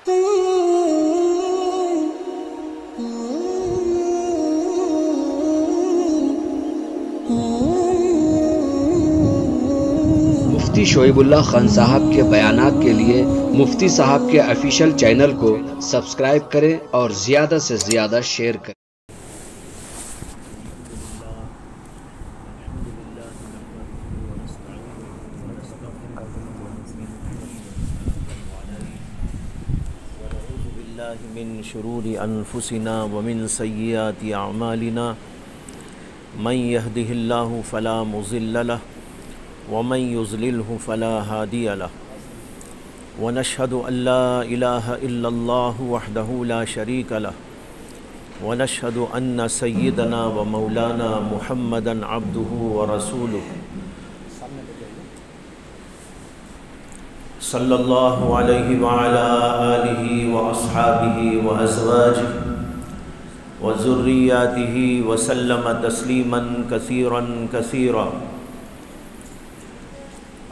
مفتی شعیب اللہ خان صاحب کے بیانات کے لیے مفتی صاحب کے آفیشیل چینل کو سبسکرائب کریں اور زیادہ سے زیادہ شیئر کریں۔ من شرور انفسنا ومن سیئات اعمالنا من يهده الله فلا مضل له ومن يضلله فلا هادي له ونشهد ان لا اله الا الله وحده لا شريك له ونشهد ان سيدنا ومولانا محمدا عبده ورسوله صلی اللہ علیہ وعلا آلہ واصحابہ وازواجہ وذریاتہ وسلم تسلیما کثیرا کثیرا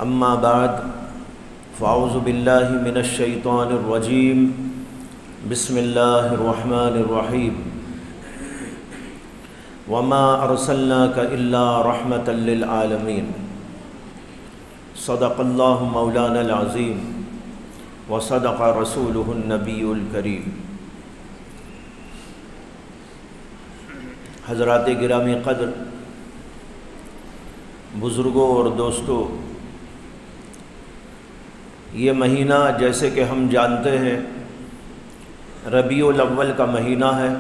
اما بعد فاعوذ باللہ من الشیطان الرجیم بسم اللہ الرحمن الرحیم وما ارسلناک الا رحمتا للعالمین صدق اللہ مولانا العظیم وصدق رسولہ النبی الکریم۔ حضرات گرامی قدر، بزرگوں اور دوستوں، یہ مہینہ جیسے کہ ہم جانتے ہیں ربیع الاول کا مہینہ ہے،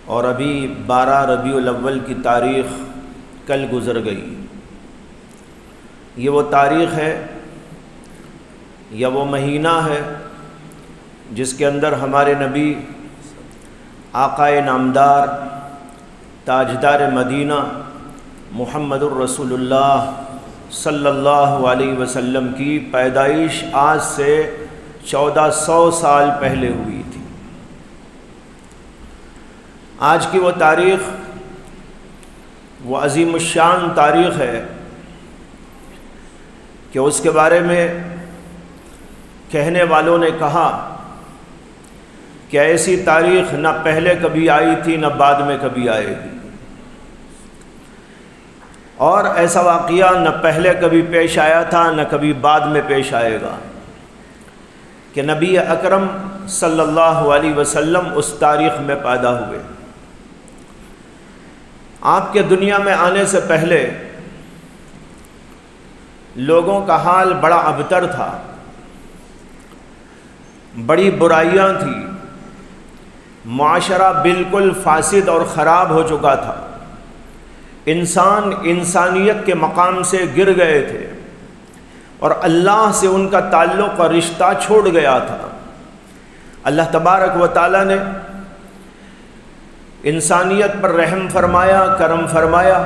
اور ابھی 12 ربیع الاول کی تاریخ کل گزر گئی۔ یہ وہ تاریخ ہے یا وہ مہینہ ہے جس کے اندر ہمارے نبی آقائے نامدار تاجدار مدینہ محمد الرسول اللہ صلی اللہ علیہ وسلم کی پیدائش آج سے 1400 سال پہلے ہوئی تھی۔ آج کی وہ تاریخ وہ عظیم الشان تاریخ ہے کہ اس کے بارے میں کہنے والوں نے کہا کہ ایسی تاریخ نہ پہلے کبھی آئی تھی نہ بعد میں کبھی آئے گی، اور ایسا واقعہ نہ پہلے کبھی پیش آیا تھا نہ کبھی بعد میں پیش آئے گا کہ نبی اکرم صلی اللہ علیہ وسلم اس تاریخ میں پیدا ہوئے۔ آپ کے دنیا میں آنے سے پہلے لوگوں کا حال بڑا ابتر تھا، بڑی برائیاں تھیں، معاشرہ بالکل فاسد اور خراب ہو چکا تھا، انسان انسانیت کے مقام سے گر گئے تھے اور اللہ سے ان کا تعلق اور رشتہ چھوڑ گیا تھا۔ اللہ تبارک و تعالیٰ نے انسانیت پر رحم فرمایا، کرم فرمایا،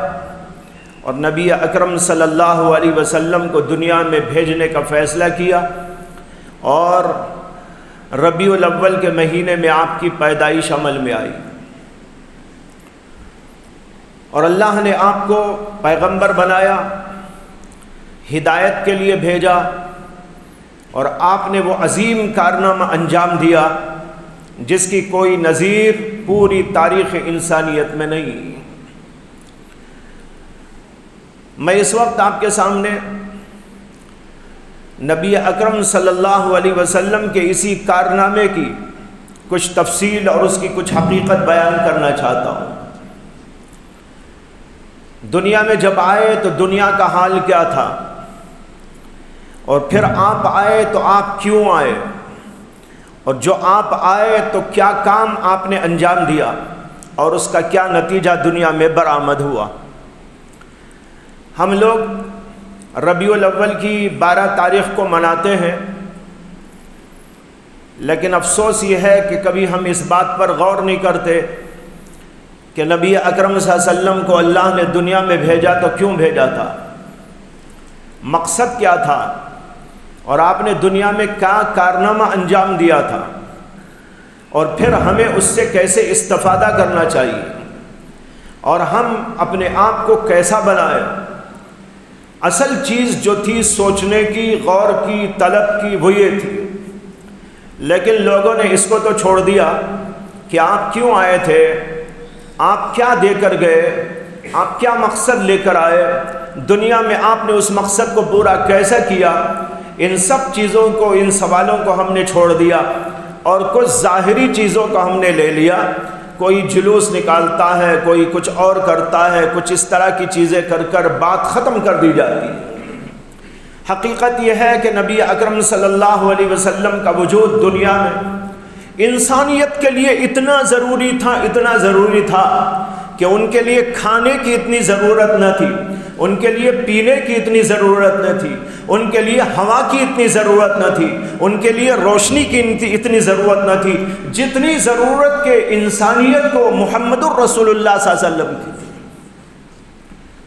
اور نبی اکرم صلی اللہ علیہ وسلم کو دنیا میں بھیجنے کا فیصلہ کیا، اور ربیع الاول کے مہینے میں آپ کی پیدائش عمل میں آئی، اور اللہ نے آپ کو پیغمبر بنایا، ہدایت کے لیے بھیجا، اور آپ نے وہ عظیم کارنامہ انجام دیا جس کی کوئی نظیر پوری تاریخ انسانیت میں نہیں۔ میں اس وقت آپ کے سامنے نبی اکرم صلی اللہ علیہ وسلم کے اسی کارنامے کی کچھ تفصیل اور اس کی کچھ حقیقت بیان کرنا چاہتا ہوں۔ دنیا میں جب آئے تو دنیا کا حال کیا تھا، اور پھر آپ آئے تو آپ کیوں آئے، اور جو آپ آئے تو کیا کام آپ نے انجام دیا، اور اس کا کیا نتیجہ دنیا میں برآمد ہوا۔ ہم لوگ ربیع الاول کی 12 تاریخ کو مناتے ہیں، لیکن افسوس یہ ہے کہ کبھی ہم اس بات پر غور نہیں کرتے کہ نبی اکرم صلی اللہ علیہ وسلم کو اللہ نے دنیا میں بھیجا تو کیوں بھیجا تھا، مقصد کیا تھا، اور آپ نے دنیا میں کیا کارنامہ انجام دیا تھا، اور پھر ہمیں اس سے کیسے استفادہ کرنا چاہیے، اور ہم اپنے آپ کو کیسا بنائیں۔ اصل چیز جو تھی سوچنے کی، غور کی، طلب کی، وہ یہ تھی لیکن لوگوں نے اس کو تو چھوڑ دیا کہ آپ کیوں آئے تھے، آپ کیا دے کر گئے، آپ کیا مقصد لے کر آئے، دنیا میں آپ نے اس مقصد کو پورا کیسے کیا۔ ان سب چیزوں کو، ان سوالوں کو ہم نے چھوڑ دیا اور کچھ ظاہری چیزوں کو ہم نے لے لیا۔ کوئی جلوس نکالتا ہے، کوئی کچھ اور کرتا ہے، کچھ اس طرح کی چیزیں کر کر بات ختم کر دی جاتی ہے۔ حقیقت یہ ہے کہ نبی اکرم صلی اللہ علیہ وسلم کا وجود دنیا میں انسانیت کے لیے اتنا ضروری تھا کہ ان کے لیے کھانے کی اتنی ضرورت نہ تھی، ان کے لیے پینے کی اتنی ضرورت نہ تھی، ان کے لیے ہوا کی اتنی ضرورت نہ تھی، ان کے لیے روشنی کی اتنی ضرورت نہ تھی جتنی ضرورت کے انسانیت کو محمد الرسول اللہ صلی اللہ علیہ وسلم کی تھی۔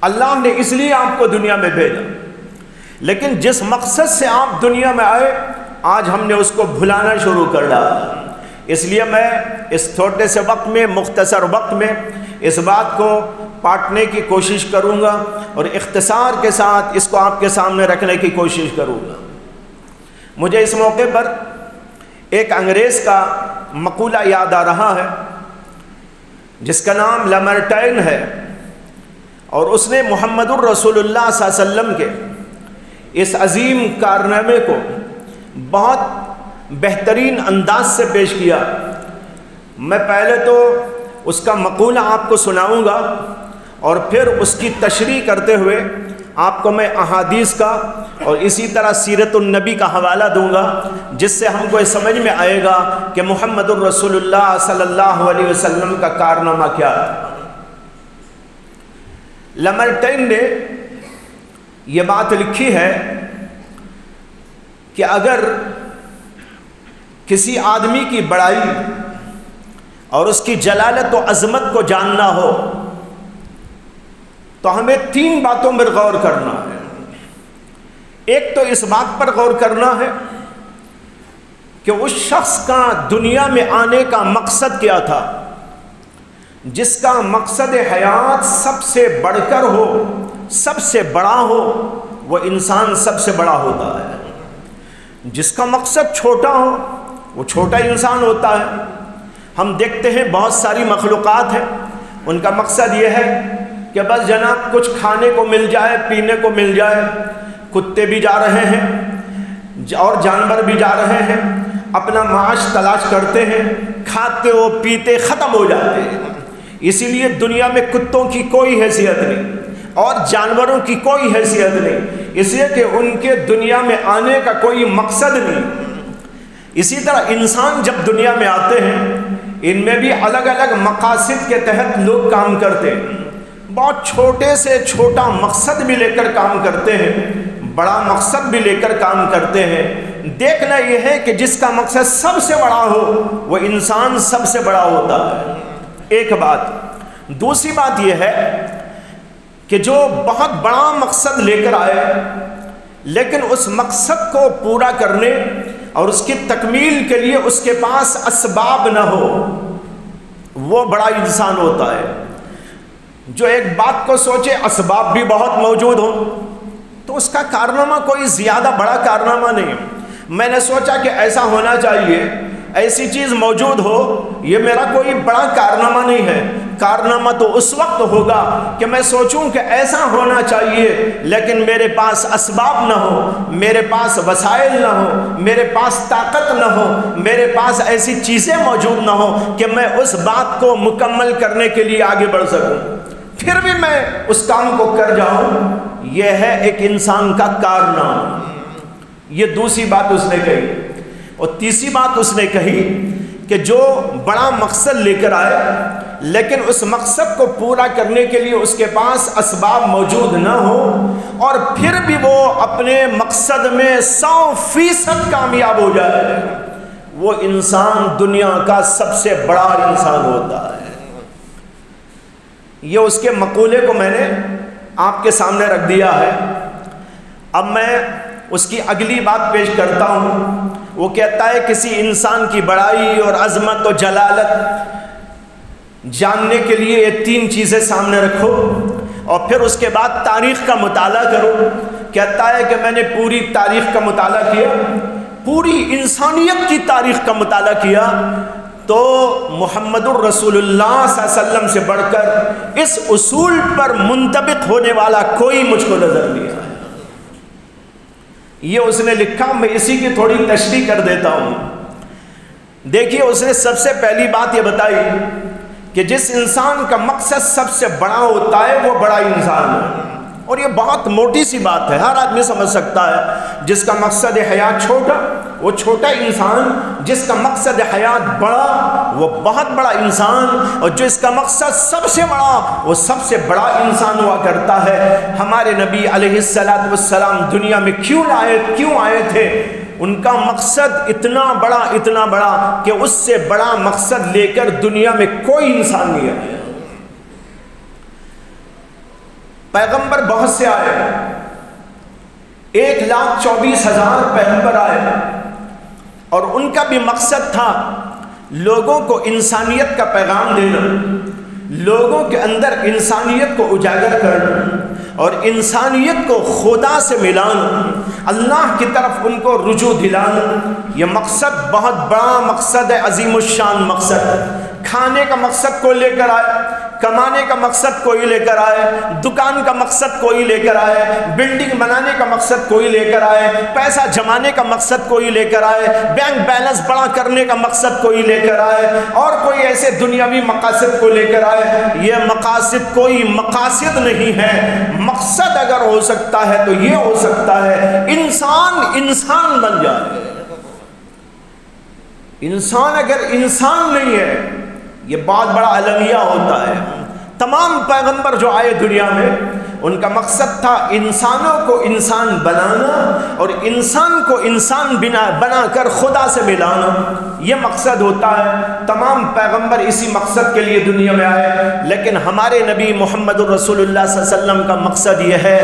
اللہ نے اس لیے آپ کو دنیا میں بھیجا، لیکن جس مقصد سے آپ دنیا میں آئے آج ہم نے اس کو بھلانا شروع کر ڈالا۔ اس لیے میں اس چھوٹے سے وقت میں، مختصر وقت میں اس بات کو پاٹنے کی کوشش کروں گا اور اختصار کے ساتھ اس کو آپ کے سامنے رکھنے کی کوشش کروں گا۔ مجھے اس موقع پر ایک انگریز کا مقولہ یاد آ رہا ہے جس کا نام لامارٹائن ہے، اور اس نے محمد الرسول اللہ صلی اللہ علیہ وسلم کے اس عظیم کارنامے کو بہت بہترین انداز سے پیش کیا۔ میں پہلے تو اس کا مقولہ آپ کو سناؤں گا اور پھر اس کی تشریح کرتے ہوئے آپ کو میں احادیث کا اور اسی طرح سیرت النبی کا حوالہ دوں گا، جس سے ہم کو یہ سمجھ میں آئے گا کہ محمد الرسول اللہ صلی اللہ علیہ وسلم کا کارنامہ کیا ہے۔ لامارٹائن نے یہ بات لکھی ہے کہ اگر کسی آدمی کی بڑائی اور اس کی جلالت و عظمت کو جاننا ہو تو ہمیں 3 باتوں پر غور کرنا ہے۔ ایک تو اس بات پر غور کرنا ہے کہ اس شخص کا دنیا میں آنے کا مقصد کیا تھا، جس کا مقصد حیات سب سے بڑھ کر ہو، سب سے بڑا ہو، وہ انسان سب سے بڑا ہوتا ہے۔ جس کا مقصد چھوٹا ہو وہ چھوٹا انسان ہوتا ہے۔ ہم دیکھتے ہیں بہت ساری مخلوقات ہیں، ان کا مقصد یہ ہے کہ بس جناب کچھ کھانے کو مل جائے، پینے کو مل جائے۔ کتے بھی جا رہے ہیں اور جانور بھی جا رہے ہیں، اپنا معاش تلاش کرتے ہیں، کھاتے ہو پیتے ختم ہو جاتے ہیں۔ اسی لیے دنیا میں کتوں کی کوئی حیثیت نہیں اور جانوروں کی کوئی حیثیت نہیں، اس لیے کہ ان کے دنیا میں آنے کا کوئی مقصد نہیں۔ اسی طرح انسان جب دنیا میں آتے ہیں، ان میں بھی الگ الگ مقاصد کے تحت لوگ کام کرتے ہیں۔ بہت چھوٹے سے چھوٹا مقصد بھی لے کر کام کرتے ہیں، بڑا مقصد بھی لے کر کام کرتے ہیں۔ دیکھنا یہ ہے کہ جس کا مقصد سب سے بڑا ہو وہ انسان سب سے بڑا ہوتا ہے، ایک بات۔ دوسری بات یہ ہے کہ جو بہت بڑا مقصد لے کر آئے لیکن اس مقصد کو پورا کرنے اور اس کی تکمیل کے لیے اس کے پاس اسباب نہ ہو، وہ بڑا انسان ہوتا ہے۔ جو ایک بات کو سوچے اسباب بھی بہت موجود ہوں تو اس کا کارنامہ کوئی زیادہ بڑا کارنامہ نہیں۔ میں نے سوچا کہ ایسا ہونا چاہیے، ایسی چیز موجود ہو، یہ میرا کوئی بڑا کارنامہ نہیں ہے۔ کارنامہ تو اس وقت ہوگا کہ میں سوچوں کہ ایسا ہونا چاہیے لیکن میرے پاس اسباب نہ ہو، میرے پاس وسائل نہ ہو، میرے پاس طاقت نہ ہو، میرے پاس ایسی چیزیں موجود نہ ہو کہ میں اس بات کو مکمل کرنے کے لیے آگے بڑھ سکوں، پھر بھی میں اس کام کو کر جاؤں۔ یہ ہے ایک انسان کا کارنامہ۔ یہ دوسری بات اس نے کہی۔ اور تیسری بات اس نے کہی کہ جو بڑا مقصد لے کر آئے لیکن اس مقصد کو پورا کرنے کے لیے اس کے پاس اسباب موجود نہ ہو اور پھر بھی وہ اپنے مقصد میں 100% کامیاب ہو جائے، وہ انسان دنیا کا سب سے بڑا انسان ہوتا ہے۔ یہ اس کے مقولے کو میں نے آپ کے سامنے رکھ دیا ہے۔ اب میں اس کی اگلی بات پیش کرتا ہوں۔ وہ کہتا ہے کسی انسان کی بڑائی اور عظمت و جلالت جاننے کے لیے یہ 3 چیزیں سامنے رکھو اور پھر اس کے بعد تاریخ کا مطالعہ کرو۔ کہتا ہے کہ میں نے پوری تاریخ کا مطالعہ کیا، پوری انسانیت کی تاریخ کا مطالعہ کیا تو محمد الرسول اللہ صلی اللہ علیہ وسلم سے بڑھ کر اس اصول پر منطبق ہونے والا کوئی مجھ کو نظر نہیں آیا۔ یہ اس نے لکھا، میں اسی کی تھوڑی تشریح کر دیتا ہوں۔ دیکھیے، اس نے سب سے پہلی بات یہ بتائی کہ جس انسان کا مقصد سب سے بڑا ہوتا ہے وہ بڑا انسان ہے، اور یہ بہت موٹی سی بات ہے، ہر آدمی سمجھ سکتا ہے۔ جس کا مقصد حیات چھوٹا وہ چھوٹا انسان، جس کا مقصد حیات بڑا وہ بہت بڑا انسان، اور جس کا مقصد سب سے بڑا وہ سب سے بڑا انسان ہوا کرتا ہے۔ ہمارے نبی علیہ السلام دنیا میں کیوں آئے تھے؟ ان کا مقصد اتنا بڑا کہ اس سے بڑا مقصد لے کر دنیا میں کوئی انسان نہیں آیا۔ پیغمبر بہت سے آئے، 1,24,000 پیغمبر آئے، اور ان کا بھی مقصد تھا لوگوں کو انسانیت کا پیغام دینا، لوگوں کے اندر انسانیت کو اجاگر کرنا، اور انسانیت کو خدا سے ملانا، اللہ کی طرف ان کو رجوع دلانا۔ یہ مقصد بہت بڑا مقصد ہے، عظیم الشان مقصد۔ کھانے کا مقصد کوئی لے کر آئے، کمانے کا مقصد کوئی لے کر آئے، دکان کا مقصد کوئی لے کر آئے، بلڈنگ بنانے کا مقصد کوئی لے کر آئے، پیسہ جمانے کا مقصد کوئی لے کر آئے، بینک بیلنس بڑا کرنے کا مقصد کوئی لے کر آئے، اور کوئی ایسے دنیاوی مقاصد کو لے کر آئے۔ یہ مقاصد کوئی مقاصد نہیں ہے۔ مقصد اگر ہو سکتا ہے تو یہ ہو سکتا ہے انسان بن جائے۔ انسان اگر انسان نہیں ہے، یہ بہت بڑا المیہ ہوتا ہے۔ تمام پیغمبر جو آئے دنیا میں، ان کا مقصد تھا انسانوں کو انسان بنانا، اور انسان کو انسان بنا کر خدا سے ملانا۔ یہ مقصد ہوتا ہے۔ تمام پیغمبر اسی مقصد کے لیے دنیا میں آئے، لیکن ہمارے نبی محمد الرسول اللہ صلی اللہ علیہ وسلم کا مقصد یہ ہے،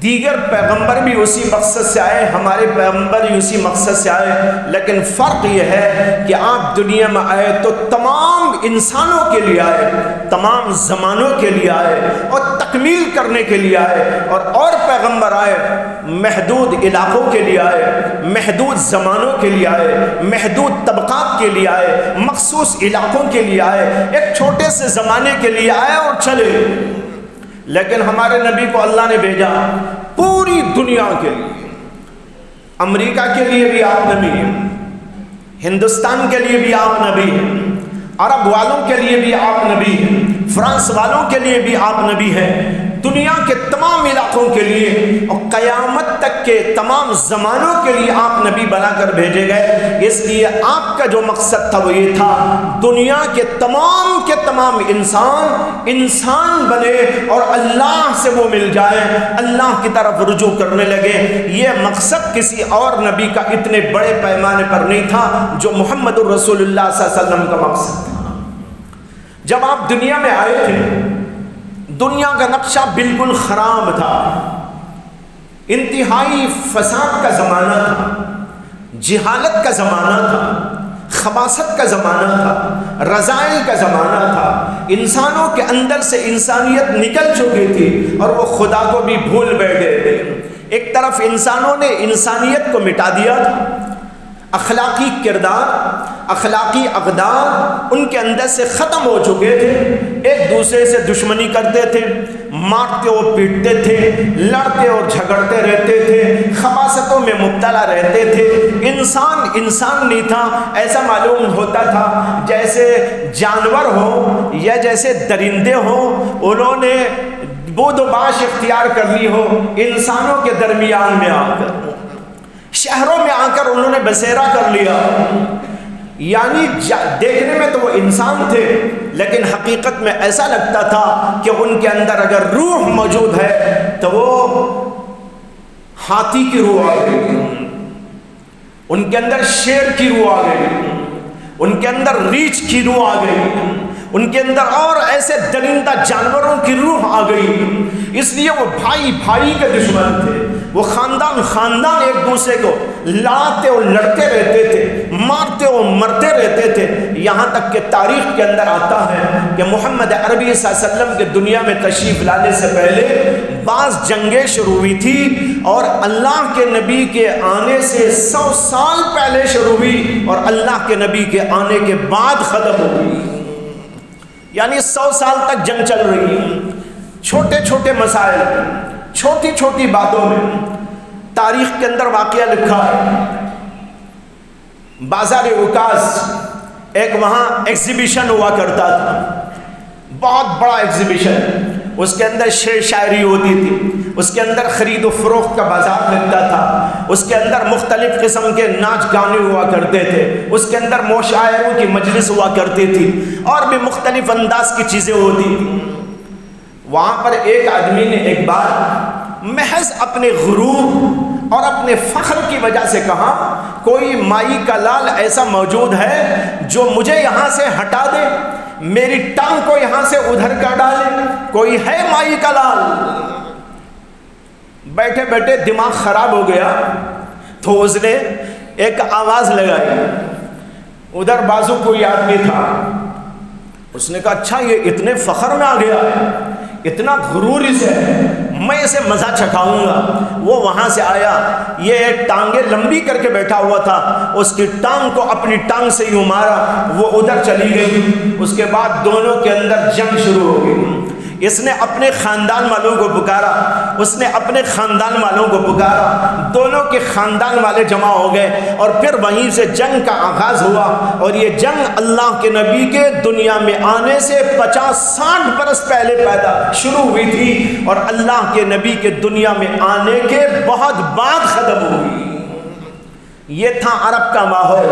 دیگر پیغمبر بھی اسی مقصد سے آئے، ہمارے پیغمبر بھی اسی مقصد سے آئے، لیکن فرق یہ ہے کہ آپ دنیا میں آئے تو تمام انسانوں کے لیے آئے، تمام زمانوں کے لیے آئے، اور تکمیل کرنے کے لیے آئے، اور پیغمبر آئے محدود علاقوں کے لیے آئے، محدود زمانوں کے لیے آئے، محدود طبقات کے لیے آئے، مخصوص علاقوں کے لیے آئے، ایک چھوٹے سے زمانے کے لیے آئے اور چلے۔ لیکن ہمارے نبی کو اللہ نے بھیجا پوری دنیا کے لیے۔ امریکہ کے لیے بھی آپ نبی ہیں، ہندوستان کے لیے بھی آپ نبی ہیں، عرب والوں کے لیے بھی آپ نبی ہیں، فرانس والوں کے لیے بھی آپ نبی ہیں، دنیا کے تمام علاقوں کے لیے اور قیامت تک کے تمام زمانوں کے لیے آپ نبی بنا کر بھیجے گئے۔ اس لیے آپ کا جو مقصد تھا وہ یہ تھا، دنیا کے تمام انسان بنے اور اللہ سے وہ مل جائے، اللہ کی طرف رجوع کرنے لگے۔ یہ مقصد کسی اور نبی کا اتنے بڑے پیمانے پر نہیں تھا جو محمد الرسول اللہ صلی اللہ علیہ وسلم کا مقصد تھا۔ جب آپ دنیا میں آئے تھے، دنیا کا نقشہ بالکل خراب تھا، انتہائی فساد کا زمانہ تھا، جہالت کا زمانہ تھا، خباثت کا زمانہ تھا، رذائل کا زمانہ تھا، انسانوں کے اندر سے انسانیت نکل چکی تھی اور وہ خدا کو بھی بھول بیٹھے تھے۔ ایک طرف انسانوں نے انسانیت کو مٹا دیا تھا، اخلاقی کردار، اخلاقی اقدار ان کے اندر سے ختم ہو چکے تھے، ایک دوسرے سے دشمنی کرتے تھے، مارتے اور پیٹتے تھے، لڑتے اور جھگڑتے رہتے تھے، خباثتوں میں مبتلا رہتے تھے۔ انسان نہیں تھا، ایسا معلوم ہوتا تھا جیسے جانور ہو یا جیسے درندے ہوں، انہوں نے بود و باش اختیار کر لی ہو انسانوں کے درمیان میں آ کر، شہروں میں آ کر انہوں نے بسیرا کر لیا۔ یعنی دیکھنے میں تو وہ انسان تھے، لیکن حقیقت میں ایسا لگتا تھا کہ ان کے اندر اگر روح موجود ہے تو وہ ہاتھی کی روح آ گئی، ان کے اندر شیر کی روح آ گئی، ان کے اندر ریچھ کی روح آ گئی، ان کے اندر اور ایسے درندہ جانوروں کی روح آ گئی۔ اس لیے وہ بھائی کے دشمن تھے، وہ خاندان ایک دوسرے کو لڑتے اور لڑتے رہتے تھے، مارتے اور مرتے رہتے تھے، یہاں تک کہ تاریخ کے اندر آتا ہے کہ محمد عربی صلی اللہ علیہ وسلم کے دنیا میں تشریف لانے سے پہلے بعض جنگیں شروع ہوئی تھی اور اللہ کے نبی کے آنے سے 100 سال پہلے شروع ہوئی اور اللہ کے نبی کے آنے کے بعد ختم ہو گئی، یعنی 100 سال تک جنگ چل رہی ہے، چھوٹے چھوٹے مسائل، چھوٹی چھوٹی باتوں میں۔ تاریخ کے اندر واقعہ لکھا ہے، بازار عکاظ ایک وہاں ایگزیبیشن ہوا کرتا تھا، بہت بڑا ایگزیبیشن، اس کے اندر شعر شاعری ہوتی تھی، اس کے اندر خرید و فروخت کا بازار لگتا تھا، اس کے اندر مختلف قسم کے ناچ گانے ہوا کرتے تھے، اس کے اندر مشاعروں کی مجلس ہوا کرتی تھی، اور بھی مختلف انداز کی چیزیں ہوتی تھیں۔ وہاں پر ایک آدمی نے ایک بار محض اپنے غرور اور اپنے فخر کی وجہ سے کہا، کوئی مائی کا لال ایسا موجود ہے جو مجھے یہاں سے ہٹا دے، میری ٹانگ کو یہاں سے ادھر کا ڈالے، کوئی ہے مائی کا لال؟ بیٹھے بیٹھے دماغ خراب ہو گیا تو اس نے ایک آواز لگائی، ادھر بازو کوئی آدمی تھا، اس نے کہا اچھا یہ اتنے فخر میں آ گیا ہے، اتنا غروری سے میں اسے مزہ چکھاؤں گا۔ وہ وہاں سے آیا، یہ ٹانگیں لمبی کر کے بیٹھا ہوا تھا، اس کی ٹانگ کو اپنی ٹانگ سے یوں مارا، وہ ادھر چلی گئی، اس کے بعد دونوں کے اندر جنگ شروع ہو گئی۔ اس نے اپنے خاندان والوں کو پکارا، اس نے اپنے خاندان والوں کو پکارا، دونوں کے خاندان والے جمع ہو گئے، اور پھر وہیں سے جنگ کا آغاز ہوا، اور یہ جنگ اللہ کے نبی کے دنیا میں آنے سے 50-60 برس پہلے شروع ہوئی تھی، اور اللہ کے نبی کے دنیا میں آنے کے بہت بعد ختم ہوئی۔ یہ تھا عرب کا ماحول۔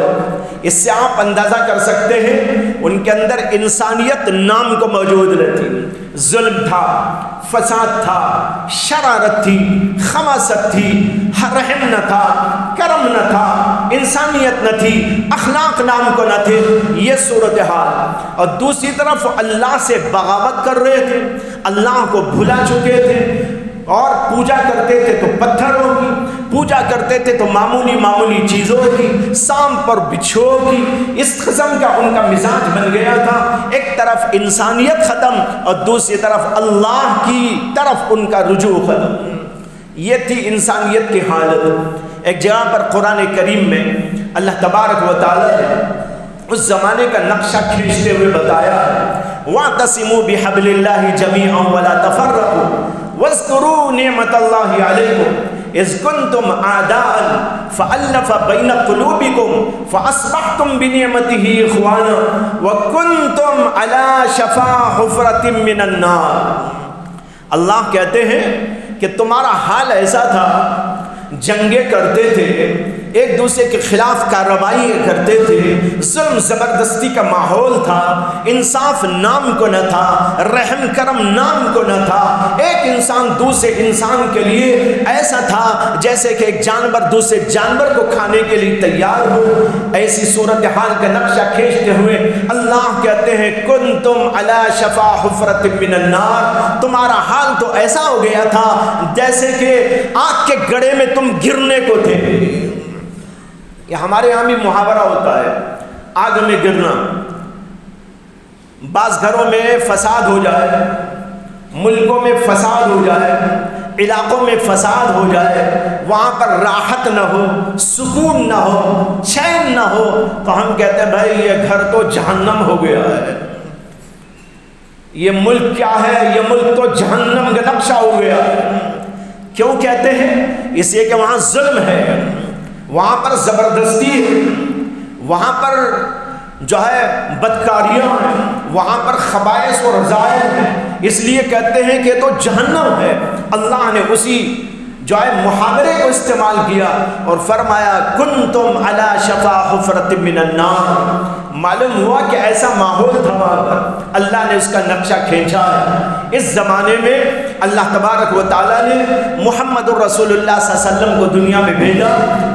اس سے آپ اندازہ کر سکتے ہیں ان کے اندر انسانیت نام کو موجود نہ تھی، ظلم تھا، فساد تھا، شرارت تھی، خباثت تھی، رحم نہ تھا، کرم نہ تھا، انسانیت نہ تھی، اخلاق نام کو نہ تھے، یہ صورتحال۔ اور دوسری طرف اللہ سے بغاوت کر رہے تھے، اللہ کو بھلا چکے تھے، اور پوجا کرتے تھے تو پتھروں کی، پوجا کرتے تھے تو معمولی چیزوں کی، سام پر بچھو کی، اس قسم کا ان کا مزاج بن گیا تھا۔ ایک طرف انسانیت ختم اور دوسری طرف اللہ کی طرف ان کا رجوع ختم۔ یہ تھی انسانیت کی حالت۔ ایک جگہ پر قرآن کریم میں اللہ تبارک و تعالی نے اس زمانے کا نقشہ کھینچتے ہوئے بتایا، وَاعْتَصِمُوا بِحَبْلِ اللَّهِ جَمِيعًا وَلَا تَفَرَّقُوا وَاذْكُرُوا نِعْمَةَ اللَّهِ عَلَيْكُمْ إِذْ كُنْتُمْ أَعْدَاءً فَأَلَّفَ بَيْنَ قُلُوبِكُمْ فَأَصْبَحْتُمْ بِنِعْمَتِهِ إِخْوَانًا وَكُنْتُمْ عَلَى شَفَا حُفْرَةٍ مِّنَ النَّارِ۔ اللہ کہتے ہیں کہ تمہارا حال ایسا تھا، جنگیں کرتے تھے، ایک دوسرے کے خلاف کارروائی کرتے تھے، ظلم زبردستی کا ماحول تھا، انصاف نام کو نہ تھا، رحم کرم نام کو نہ تھا۔ ایک انسان دوسرے انسان کے لیے ایسا تھا جیسے کہ ایک جانور دوسرے جانور کو کھانے کے لیے تیار ہو۔ ایسی صورتحال کا نقشہ کھینچتے ہوئے اللہ کہتے ہیں کنتم علی شفا حفرۃ من النار، تمہارا حال تو ایسا ہو گیا تھا جیسے کہ آگ کے گڑھے میں تم گرنے کو تھے۔ یہ ہمارے یہاں بھی محاورہ ہوتا ہے، آگ میں گرنا۔ بعض گھروں میں فساد ہو جائے، ملکوں میں فساد ہو جائے، علاقوں میں فساد ہو جائے، وہاں پر راحت نہ ہو، سکون نہ ہو، چین نہ ہو، تو ہم کہتے ہیں بھائی یہ گھر تو جہنم ہو گیا ہے، یہ ملک کیا ہے، یہ ملک تو جہنم کا نقشہ ہو گیا ہے۔ کیوں کہتے ہیں؟ اس لیے کہ وہاں ظلم ہے، وہاں پر زبردستی ہے، وہاں پر جو ہے بدکاریاں ہیں، وہاں پر خبائث اور رذائل ہیں، اس لیے کہتے ہیں کہ تو جہنم ہے۔ اللہ نے اسی جو ہے محاورے کو استعمال کیا اور فرمایا کنتم علی شفا حفرۃ من النار۔ معلوم ہوا کہ ایسا ماحول تھا وہاں پر، اللہ نے اس کا نقشہ کھینچا ہے۔ اس زمانے میں اللہ تبارک و تعالیٰ نے محمد الرسول اللہ صلی اللہ علیہ وسلم کو دنیا میں بھیجا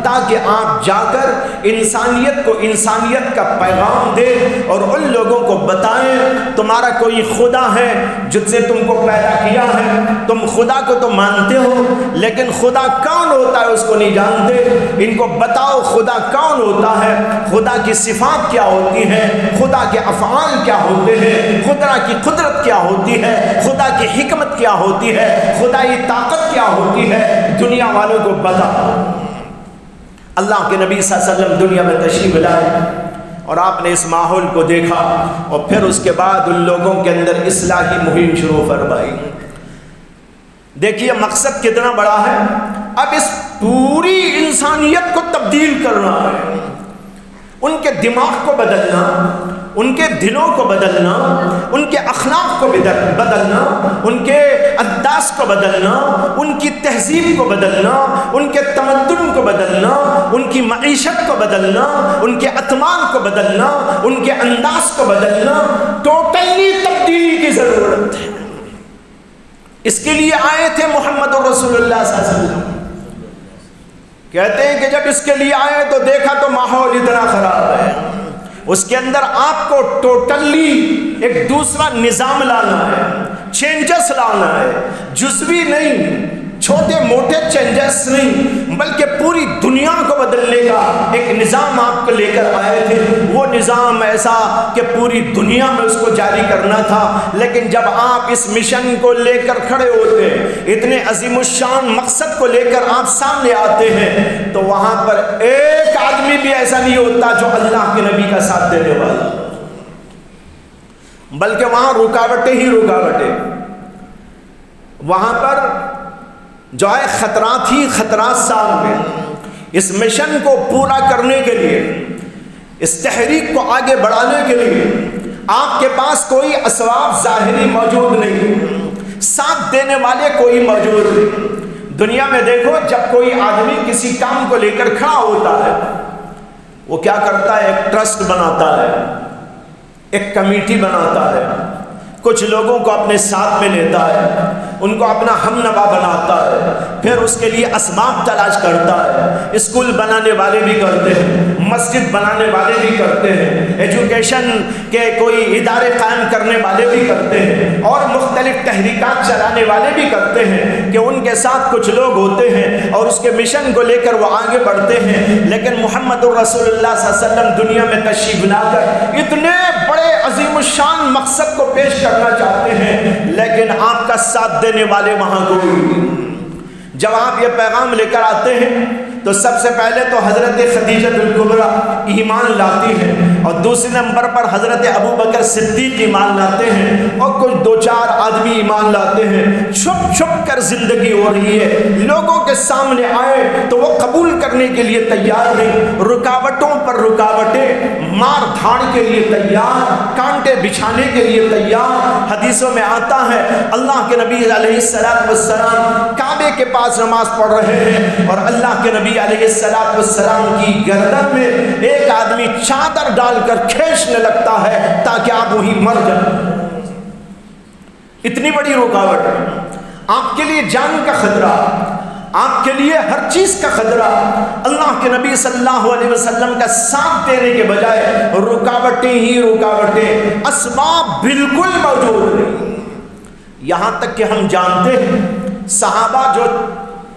تاکہ آپ جا کر انسانیت کو انسانیت کا پیغام دے اور ان لوگوں کو بتائیں تمہارا کوئی خدا ہے جس نے تم کو پیدا کیا ہے، تم خدا کو تو مانتے ہو لیکن خدا کون ہوتا ہے اس کو نہیں جانتے، ان کو بتاؤ خدا کون ہوتا ہے۔ خدا کی صفات کیا ہوتی ہیں، خدا کے افعال کیا ہوتے ہیں، خدا کی قدرت کیا ہوتی ہے، خدا کی حکمت کیا ہوتی ہے، خدائی طاقت کیا ہوتی ہے، دنیا والوں کو بتا۔ اللہ کے نبی صلی اللہ علیہ وسلم دنیا میں تشریف لائے اور آپ نے اس ماحول کو دیکھا اور پھر اس کے بعد ان لوگوں کے اندر اصلاحی مہم شروع فرمائی۔ دیکھیے مقصد کتنا بڑا ہے، اب اس پوری انسانیت کو تبدیل کرنا ہے، ان کے دماغ کو بدلنا، ان کے دلوں کو بدلنا، ان کے اخلاق کو بدلنا، ان کے انداز کو بدلنا، ان کی تہذیب کو بدلنا، ان کے تمدن کو بدلنا، ان کی معیشت کو بدلنا، ان کے اطمان کو بدلنا، ان کے انداز کو بدلنا، ٹوٹلی تبدیلی کی ضرورت ہے۔ اس کے لیے آئے تھے محمد رسول اللہ صلی اللہ علیہ وسلم۔ کہتے ہیں کہ جب اس کے لیے آئے تو دیکھا تو ماحول اتنا خراب ہے، اس کے اندر آپ کو ٹوٹلی ایک دوسرا نظام لانا ہے، چینجز لانا ہے، جزوی نہیں، چھوٹے موٹے چینجز نہیں، بلکہ پوری دنیا کو بدلنے کا ایک نظام آپ کو لے کر آئے تھے۔ وہ نظام ایسا کہ پوری دنیا میں اس کو جاری کرنا تھا، لیکن جب آپ اس مشن کو لے کر کھڑے ہوتے ہیں، اتنے عظیم الشان مقصد کو لے کر آپ سامنے آتے ہیں، تو وہاں پر ایک آدمی بھی ایسا نہیں ہوتا جو اللہ کے نبی کا ساتھ دینے والا، بلکہ وہاں رکاوٹیں ہی رکاوٹیں، وہاں پر جو ہے خطرات ہی خطرات سامنے۔ اس مشن کو پورا کرنے کے لیے، اس تحریک کو آگے بڑھانے کے لیے آپ کے پاس کوئی اسباب ظاہری موجود نہیں، ساتھ دینے والے کوئی موجود نہیں۔ دنیا میں دیکھو جب کوئی آدمی کسی کام کو لے کر کھڑا ہوتا ہے، وہ کیا کرتا ہے؟ ایک ٹرسٹ بناتا ہے، ایک کمیٹی بناتا ہے، کچھ لوگوں کو اپنے ساتھ میں لیتا ہے، ان کو اپنا ہم نوا بناتا ہے، پھر اس کے لیے اسباب تلاش کرتا ہے۔ اسکول بنانے والے بھی کرتے ہیں، مسجد بنانے والے بھی کرتے ہیں، ایجوکیشن کے کوئی ادارے قائم کرنے والے بھی کرتے ہیں، اور مختلف تحریکات چلانے والے بھی کرتے ہیں کہ ان کے ساتھ کچھ لوگ ہوتے ہیں اور اس کے مشن کو لے کر وہ آگے بڑھتے ہیں۔ لیکن محمد الرسول اللہ صلی اللہ علیہ وسلم دنیا میں تشریف لا کر اتنے بڑے عظیم الشان مقصد کو پیش کرنا چاہتے ہیں، لیکن آپ کا ساتھ دینے والے وہاں کوئی نہیں۔ جب آپ یہ پیغام لے کر آتے ہیں تو سب سے پہلے تو حضرت خدیجہ الکبریٰ ایمان لاتی ہے، اور دوسرے نمبر پر حضرت ابو بکر صدیق ایمان لاتے ہیں، اور کچھ دو چار آدمی ایمان لاتے ہیں۔ چھپ چھپ کر زندگی ہو رہی ہے، لوگوں کے سامنے آئے تو وہ قبول کرنے کے لیے تیار نہیں، رکاوٹوں پر رکاوٹیں، مار دھاڑ کے لیے تیار، کانٹے بچھانے کے لیے تیار۔ حدیثوں میں آتا ہے اللہ کے نبی علیہ السلام کعبے کے پاس نماز پڑھ رہے ہیں، اور اللہ کے نبی علیہ السلام کی گردن میں ایک آدمی چادر ڈال کر کھینچنے لگتا ہے تاکہ آپ وہیں مر جائیں۔ اتنی بڑی رکاوٹ ہے، آپ کے لیے جان کا خطرہ، آپ کے لیے ہر چیز کا خطرہ۔ اللہ کے نبی صلی اللہ علیہ وسلم کا ساتھ دینے کے بجائے رکاوٹیں ہی رکاوٹیں، اسباب بالکل موجود نہیں۔ یہاں تک کہ ہم جانتے ہیں صحابہ جو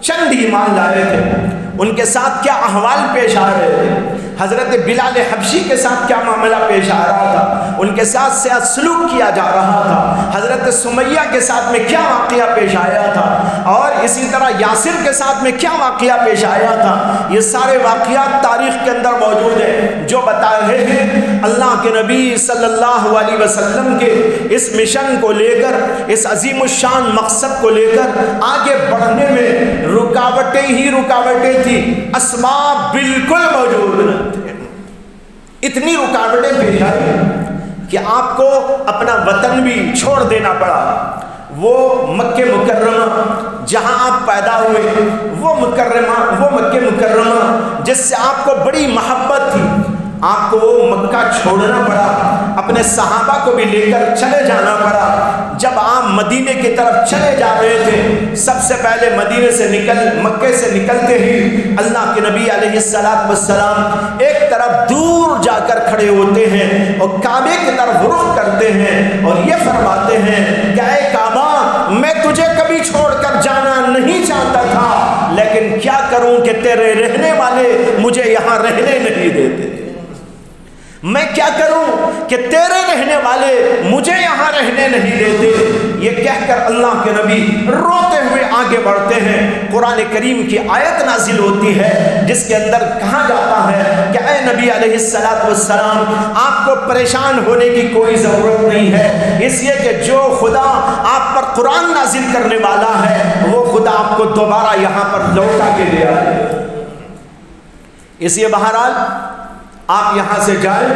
چند ایمان لائے تھے ان کے ساتھ کیا احوال پیش آ رہے تھے، حضرت بلال حبشی کے ساتھ کیا معاملہ پیش آ رہا تھا، ان کے ساتھ سلوک کیا جا رہا تھا، حضرت سمیہ کے ساتھ میں کیا واقعہ پیش آیا تھا، اور اسی طرح یاسر کے ساتھ میں کیا واقعہ پیش آیا تھا۔ یہ سارے واقعات تاریخ کے اندر موجود ہیں جو بتا رہے ہیں اللہ کے نبی صلی اللہ علیہ وسلم کے اس مشن کو لے کر، اس عظیم الشان مقصد کو لے کر آگے بڑھنے میں رکاوٹیں ہی رکاوٹیں تھی، اسباب بالکل موجود نہ تھے۔ اتنی رکاوٹیں پیش آئی کہ آپ کو اپنا وطن بھی چھوڑ دینا پڑا۔ وہ مکہ مکرمہ جہاں آپ پیدا ہوئے، وہ مکہ مکرمہ جس سے آپ کو بڑی محبت تھی، آپ کو وہ مکہ چھوڑنا پڑا، اپنے صحابہ کو بھی لے کر چلے جانا پڑا۔ جب آپ مدینے کی طرف چلے جا رہے تھے، سب سے پہلے مکے سے نکلتے ہی اللہ کے نبی علیہ السلام ایک طرف دور جا کر کھڑے ہوتے ہیں اور کعبے کی طرف رخ کرتے ہیں اور یہ فرماتے ہیں کہ اے کعبہ، میں تجھے کبھی چھوڑ کر جانا نہیں چاہتا تھا، لیکن کیا کروں کہ تیرے رہنے والے مجھے یہاں رہنے نہیں دیتے۔ میں کیا کروں کہ تیرے رہنے والے مجھے یہاں رہنے نہیں دیتے۔ یہ کہہ کر اللہ کے نبی روتے ہوئے آگے بڑھتے ہیں۔ قرآن کریم کی آیت نازل ہوتی ہے جس کے اندر کہا جاتا ہے کہ اے نبی علیہ السلام، آپ کو پریشان ہونے کی کوئی ضرورت نہیں ہے، اس لیے کہ جو خدا آپ پر قرآن نازل کرنے والا ہے وہ خدا آپ کو دوبارہ یہاں پر لوٹا کے لے آئے۔ اس لیے بہرحال آپ یہاں سے جائیں،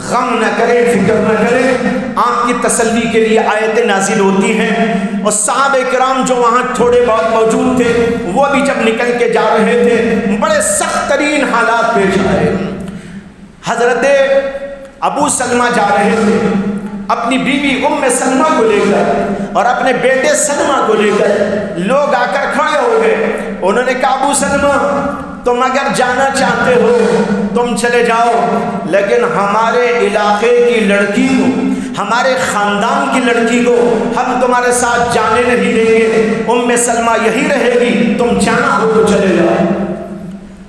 غم نہ کریں، فکر نہ کریں، آپ کی تسلی کے لیے آیتیں نازل ہوتی ہیں۔ اور صحابہ کرام جو وہاں تھوڑے بہت موجود تھے وہ بھی جب نکل کے جا رہے تھے بڑے سخت ترین حالات پیش آئے۔ حضرت ابو سلمہ جا رہے تھے اپنی بیوی ام سلمہ کو لے کر اور اپنے بیٹے سلمہ کو لے کر، لوگ آ کر کھڑے ہو گئے۔ انہوں نے کہا ابو سلمہ تم اگر جانا چاہتے ہو تم چلے جاؤ، لیکن ہمارے علاقے کی لڑکی کو، ہمارے خاندان کی لڑکی کو ہم تمہارے ساتھ جانے نہیں دیں گے، ام سلمہ یہی رہے گی، تم جانا ہو تو چلے جاؤ۔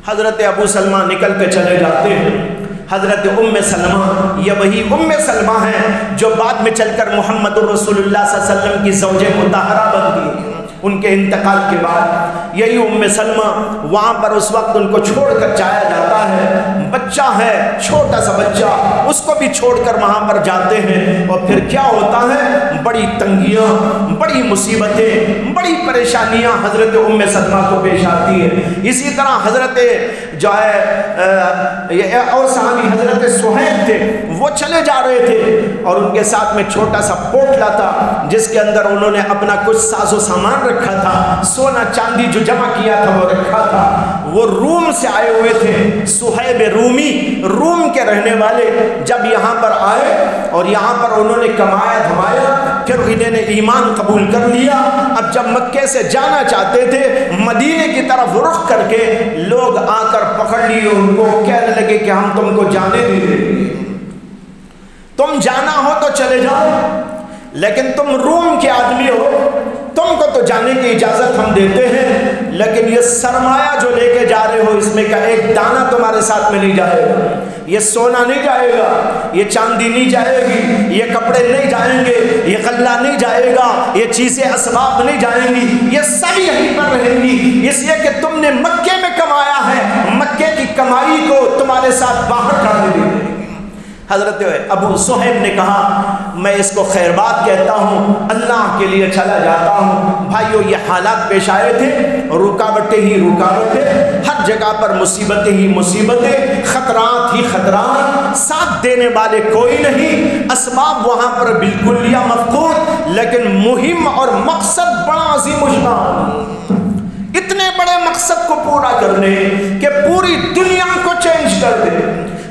حضرت ابو سلمہ نکل کے چلے جاتے ہیں۔ حضرت ام سلمہ، یہ وہی ام سلمہ ہے جو بعد میں چل کر محمد الرسول اللہ صلی اللہ علیہ وسلم کی زوجہ مطہرہ بن گئی۔ ان کے انتقال کے بعد یہی ام سلمہ وہاں پر اس وقت ان کو چھوڑ کر جایا جاتا ہے، بچہ ہے چھوٹا سا بچہ، اس کو بھی چھوڑ کر وہاں پر جاتے ہیں۔ اور پھر کیا ہوتا ہے، بڑی تنگیاں، بڑی مصیبتیں، بڑی پریشانیاں حضرت ام سلمہ کو پیش آتی ہیں۔ اسی طرح حضرت جو ہے اور صحابی حضرت سہیل تھے، وہ چلے جا رہے تھے اور ان کے ساتھ میں چھوٹا سا پوٹلا تھا جس کے اندر انہوں نے اپنا کچھ ساز و سامان رکھا تھا، سونا چاندی جو جمع کیا تھا وہ رکھا تھا۔ وہ روم سے آئے ہوئے تھے، صہیب رومی، روم کے رہنے والے، جب یہاں پر آئے اور یہاں پر انہوں نے کمایا دھمایا، پھر انہوں نے ایمان قبول کر لیا۔ اب جب مکے سے جانا چاہتے تھے مدینے کی طرف رخ کر کے، لوگ آ کر پکڑ لیے ان کو، کہنے لگے کہ ہم تم کو جانے نہیں دیں گے، تم جانا ہو تو چلے جاؤ، لیکن تم روم کے آدمی ہو، تم کو تو جانے کی اجازت ہم دیتے ہیں، لیکن یہ سرمایہ جو لے کے جا رہے ہو اس میں کا ایک دانہ تمہارے ساتھ میں نہیں جائے گا، یہ سونا نہیں جائے گا، یہ چاندی نہیں جائے گی، یہ کپڑے نہیں جائیں گے، یہ غلہ نہیں جائے گا، یہ چیزیں اسباب نہیں جائیں گی، یہ سب یہیں پر رہیں گی، اس لیے کہ تم نے مکے میں کمایا ہے، مکے کی کمائی کو تمہارے ساتھ باہر کر دیں گے۔ حضرت ابو صہیب نے کہا میں اس کو خیر بات کہتا ہوں، اللہ کے لیے چلا جاتا ہوں۔ بھائیو یہ حالات پیش آئے تھے، رکاوٹیں ہی رکاوٹیں، ہر جگہ پر مصیبتیں ہی مصیبتیں، خطرات ہی خطرات، ساتھ دینے والے کوئی نہیں، اسباب وہاں پر بالکل یا مفقود، لیکن مہم اور مقصد بڑا عظیم الشان، اتنے بڑے مقصد کو پورا کرنے کہ پوری دنیا کو چینج کر دے،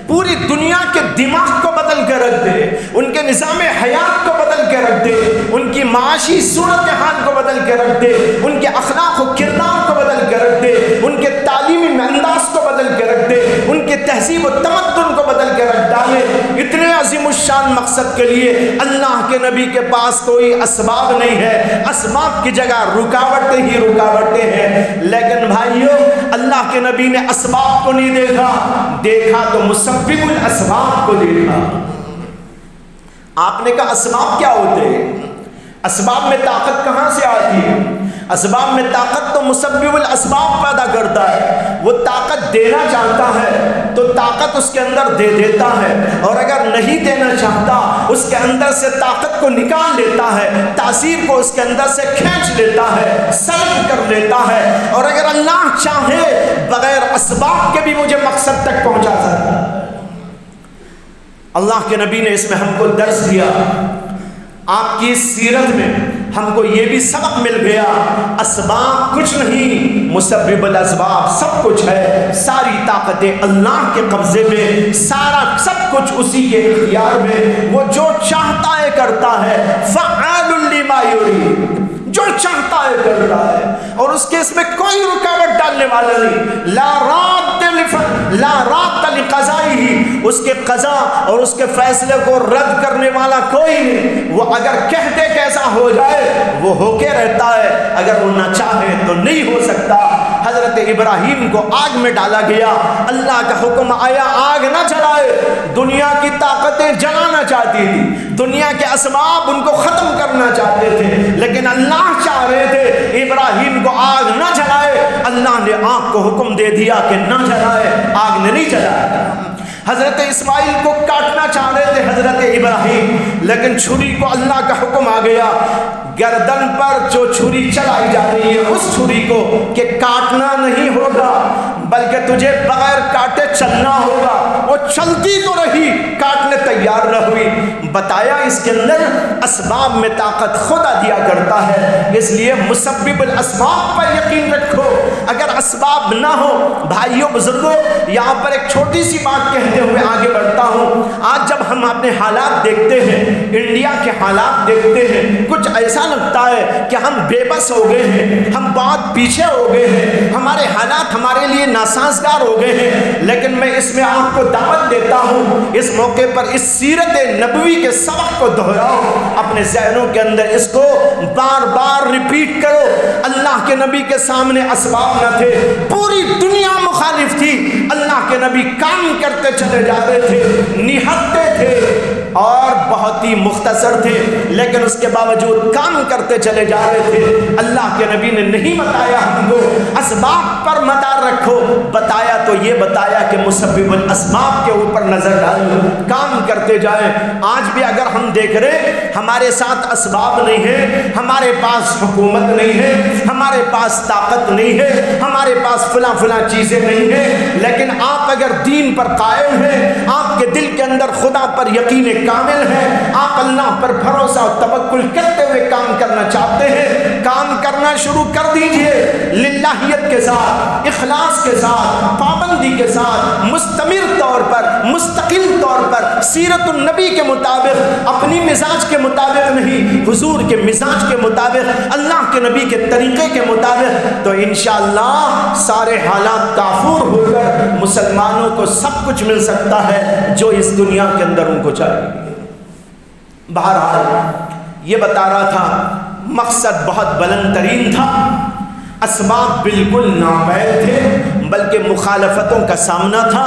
پوری دنیا کے دماغ کو بدل کے رکھ دے، ان کے نظام حیات کو بدل کے رکھ دے، ان کی معاشی صورتحال کو بدل کے رکھ دے، ان کے اخلاق و کردار کو بدل کے رکھ دے، ان کے تعلیمی انداز کو بدل کے رکھ دے، ان کے تہذیب و تمدن کو بدل کے رکھ ڈالے۔ اتنے عظیم الشان مقصد کے لیے اللہ کے نبی کے پاس کوئی اسباب نہیں ہے، اسباب کی جگہ رکاوٹیں ہی رکاوٹیں ہیں۔ لیکن بھائیو اللہ کے نبی نے اسباب کو نہیں دیکھا، دیکھا تو مسبب الاسباب کو دیکھا۔ آپ نے کہا اسباب کیا ہوتے ہیں؟ اسباب میں طاقت کہاں سے آتی ہے؟ اسباب میں طاقت تو مسبب الاسباب پیدا کرتا ہے، وہ طاقت دینا چاہتا ہے تو طاقت اس کے اندر دے دیتا ہے، اور اگر نہیں دینا چاہتا اس کے اندر سے طاقت کو نکال لیتا ہے، تاثیر کو اس کے اندر سے کھینچ لیتا ہے، سلب کر لیتا ہے، اور اگر اللہ چاہے بغیر اسباب کے بھی مجھے مقصد تک پہنچا سکتا ہے۔ اللہ کے نبی نے اس میں ہم کو درس دیا، آپ کی سیرت میں ہم کو یہ بھی سبق مل گیا، اسباب کچھ نہیں، مسبب الاسباب سب کچھ ہے، ساری طاقتیں اللہ کے قبضے میں، سارا سب کچھ اسی کے اختیار میں، وہ جو چاہتا ہے کرتا ہے، فعال لما یرید، جو چاہتا ہے کرتا ہے، اور اس کے اس میں کوئی رکاوٹ ڈالنے والا نہیں، لا راد لقضائہ، اس کے قضا اور اس کے فیصلے کو رد کرنے والا کوئی نہیں، وہ اگر کہتے کیسا ہو جائے وہ ہو کے رہتا ہے، اگر وہ نہ چاہے تو نہیں ہو سکتا۔ حضرت ابراہیم کو آگ میں ڈالا گیا، اللہ کا حکم آیا آگ نہ جلائے، دنیا کی طاقتیں جلانا چاہتی تھی، دنیا کے اسباب ان کو ختم کرنا چاہتے تھے، لیکن اللہ چاہ رہے تھے ابراہیم کو آگ نہ جلائے۔ اللہ نے آگ کو حکم دے دیا کہ نہ جلائے، آگ نے نہیں جلایا۔ حضرت اسماعیل کو کاٹنا چاہ رہے تھے حضرت ابراہیم، لیکن چھری کو اللہ کا حکم آ گیا، گردن پر جو چھری چلائی جا رہی ہے اس چھری کو کہ کاٹنا نہیں ہوگا بلکہ تجھے بغیر کاٹے چلنا ہوگا۔ وہ چلتی تو رہی، کاٹنے تیار نہ ہوئی۔ بتایا اس کے اندر اسباب میں طاقت خدا دیا کرتا ہے، اس لیے مسبب الاسباب پر یقین رکھو۔ اگر اسباب نہ ہو، بھائیوں بزرگوں، یہاں پر ایک چھوٹی سی بات کہتے ہوئے آگے بڑھتا ہوں۔ آج جب ہم اپنے حالات دیکھتے ہیں، انڈیا کے حالات دیکھتے ہیں، کچھ ایسا لگتا ہے کہ ہم بے بس ہو گئے ہیں، ہم بہت پیچھے ہو گئے ہیں، ہمارے حالات ہمارے لیے ناسازگار ہو گئے ہیں۔ لیکن میں اس میں آپ کو دعوت دیتا ہوں، اس موقع پر اس سیرت نبوی کے سبق کو دہراؤ، اپنے ذہنوں کے اندر اس کو بار بار ریپیٹ کرو۔ اللہ کے نبی کے سامنے اسباب نہ تھے، پوری دنیا مخالف تھی، اللہ کے نبی کام کرتے چلے جا رہے تھے، نہتے تھے اور بہت ہی مختصر تھے، لیکن اس کے باوجود کام کرتے چلے جا رہے تھے۔ اللہ کے نبی نے نہیں بتایا ہم کو اسباب پر مدار رکھو، بتایا تو یہ بتایا کہ مسبب الاسباب کے اوپر نظر ڈالو، کام کرتے جائیں۔ آج بھی اگر ہم دیکھ رہے ہمارے ساتھ اسباب نہیں ہے، ہمارے پاس حکومت نہیں ہے، ہمارے پاس طاقت نہیں ہے، ہمارے پاس فلاں فلاں چیزیں نہیں ہیں، لیکن آپ اگر دین پر قائم ہیں، آپ کے دل کے اندر خدا پر یقین کامل ہے، آپ اللہ پر بھروسہ اور توکل کرتے ہوئے کام کرنا چاہتے ہیں، کام کرنا شروع کر دیجئے، للہیت کے ساتھ، اخلاص کے ساتھ، پابندی کے ساتھ، مستمر طور پر، مستقل طور پر، سیرت النبی کے مطابق، اپنی مزاج کے مطابق نہیں، حضور کے مزاج کے مطابق، اللہ کے نبی کے طریقے کے مطابق، تو انشاءاللہ سارے حالات کافور ہو کر مسلمانوں کو سب کچھ مل سکتا ہے جو اس دنیا کے اندر ان کو چاہیے۔ بہرحال یہ بتا رہا تھا، مقصد بہت بلند ترین تھا، اسباب بالکل ناپید تھے، بلکہ مخالفتوں کا سامنا تھا،